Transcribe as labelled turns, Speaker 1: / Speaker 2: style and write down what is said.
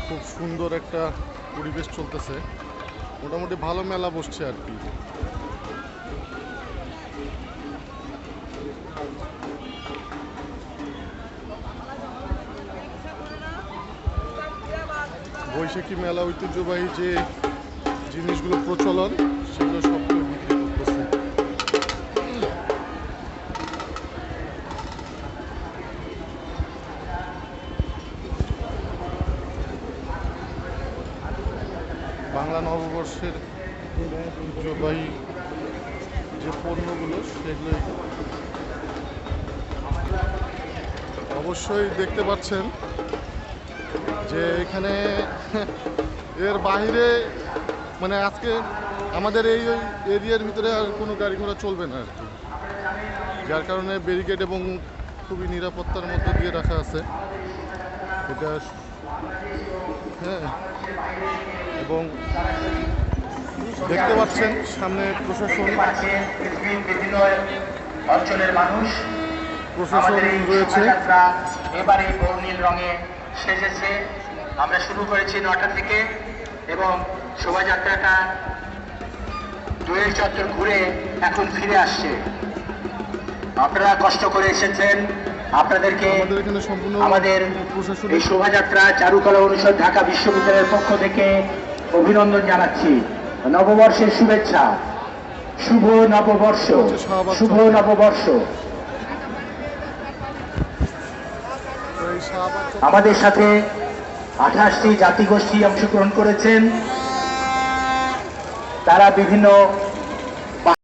Speaker 1: খুব সুন্দর একটা পরিবেশ চলতেছে, মোটামুটি ভালো মেলা বসছে আর কি। বৈশাখী মেলা ঐতিহ্যবাহী যে জিনিসগুলো প্রচলন সেগুলো সবগুলো বিক্রি করতেছে। বাংলা নববর্ষের ঐতিহ্যবাহী যে পণ্যগুলো সেগুলো অবশ্যই দেখতে পাচ্ছেন যে এখানে এর বাইরে মানে আজকে আমাদের এই এরিয়ার ভিতরে আর কোনো গাড়ি ঘোড়া চলবে না আর কি, যার কারণে ব্যারিকেড এবং খুবই নিরাপত্তার মধ্যে দিয়ে রাখা আছে এটা। হ্যাঁ, এবং দেখতে পাচ্ছেন সামনে প্রশাসন
Speaker 2: অঞ্চলের মানুষ
Speaker 1: প্রশাসন রয়েছে।
Speaker 2: এবারে বর্ণিল রঙে সেজেছে। আমরা শুরু করেছি 9টা থেকে এবং শোভাযাত্রাটা দোয়েল চত্বর ঘুরে এখন ফিরে আসছে। আপনারা কষ্ট করে এসেছেন, আপনাদেরকে আমাদের এই শোভাযাত্রা চারুকলা অনুষদ ঢাকা বিশ্ববিদ্যালয়ের পক্ষ থেকে অভিনন্দন জানাচ্ছি। নববর্ষের শুভেচ্ছা, শুভ নববর্ষ, শুভ নববর্ষ। আমাদের সাথে 28টি জাতিগোষ্ঠী অংশগ্রহণ করেছেন। তারা বিভিন্ন